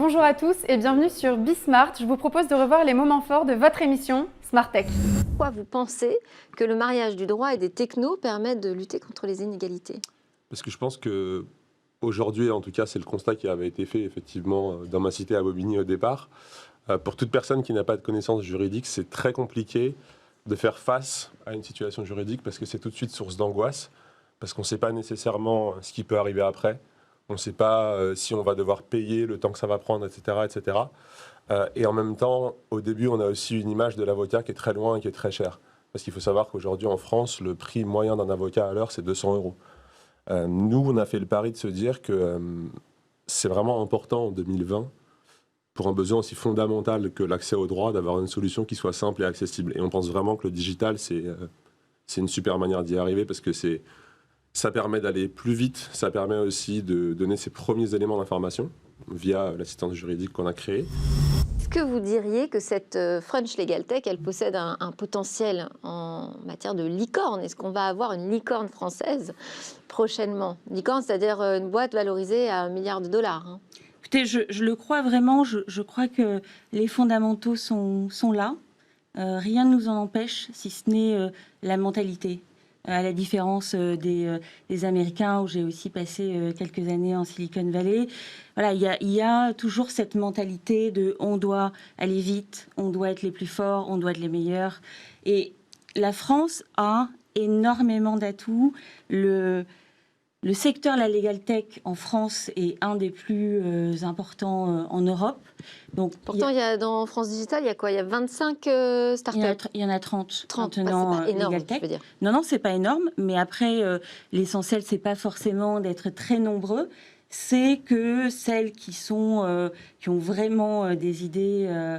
Bonjour à tous et bienvenue sur Bismart. Je vous propose de revoir les moments forts de votre émission Smart Tech. Pourquoi vous pensez que le mariage du droit et des technos permettent de lutter contre les inégalités? Parce que je pense que aujourd'hui, en tout cas, c'est le constat qui avait été fait effectivement dans ma cité à Bobigny au départ. Pour toute personne qui n'a pas de connaissances juridiques, c'est très compliqué de faire face à une situation juridique parce que c'est tout de suite source d'angoisse, parce qu'on ne sait pas nécessairement ce qui peut arriver après. On ne sait pas si on va devoir payer, le temps que ça va prendre, etc. etc. Et en même temps, au début, on a aussi une image de l'avocat qui est très loin et qui est très chère. Parce qu'il faut savoir qu'aujourd'hui, en France, le prix moyen d'un avocat à l'heure, c'est 200 euros. Nous, on a fait le pari de se dire que c'est vraiment important en 2020, pour un besoin aussi fondamental que l'accès au droit, d'avoir une solution qui soit simple et accessible. Et on pense vraiment que le digital, c'est une super manière d'y arriver parce que ça permet d'aller plus vite, ça permet aussi de donner ses premiers éléments d'information via l'assistance juridique qu'on a créée. Est-ce que vous diriez que cette French Legal Tech, elle possède un potentiel en matière de licorne? Est-ce qu'on va avoir une licorne française prochainement? Licorne, c'est-à-dire une boîte valorisée à $1 milliard, hein. Écoutez, je le crois vraiment. Je crois que les fondamentaux sont là. Rien ne nous en empêche, si ce n'est la mentalité. À la différence des Américains, où j'ai aussi passé quelques années en Silicon Valley. Voilà, il y a toujours cette mentalité de on doit aller vite, on doit être les plus forts, on doit être les meilleurs. Et la France a énormément d'atouts. Le secteur de la legal tech en France est un des plus importants en Europe. Donc, pourtant, dans France Digital, il y a quoi? Il y a 25 startups. Il y en a 30 maintenant. C'est pas énorme, legal tech. Je veux dire. Non, c'est pas énorme. Mais après, l'essentiel, c'est pas forcément d'être très nombreux. C'est que celles qui ont vraiment des idées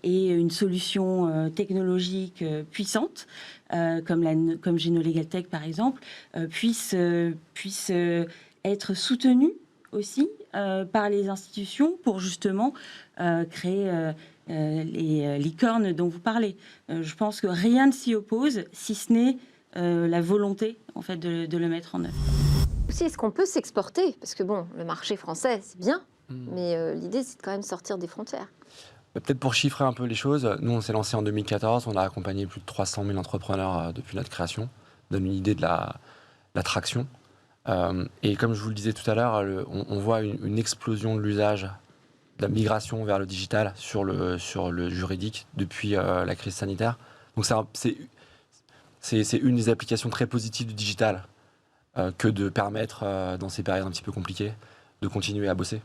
et une solution technologique puissante, comme Geno Legal Tech par exemple, puissent être soutenues aussi par les institutions pour justement créer les licornes dont vous parlez. Je pense que rien ne s'y oppose, si ce n'est la volonté en fait, de le mettre en œuvre. Aussi, est-ce qu'on peut s'exporter? Parce que bon, le marché français, c'est bien, mais l'idée, c'est de quand même sortir des frontières. Peut-être pour chiffrer un peu les choses, nous on s'est lancé en 2014, on a accompagné plus de 300 000 entrepreneurs depuis notre création, donne une idée de la traction. Et comme je vous le disais tout à l'heure, on voit une explosion de l'usage, de la migration vers le digital sur le juridique depuis la crise sanitaire. Donc c'est une des applications très positives du digital que de permettre, dans ces périodes un petit peu compliquées, de continuer à bosser.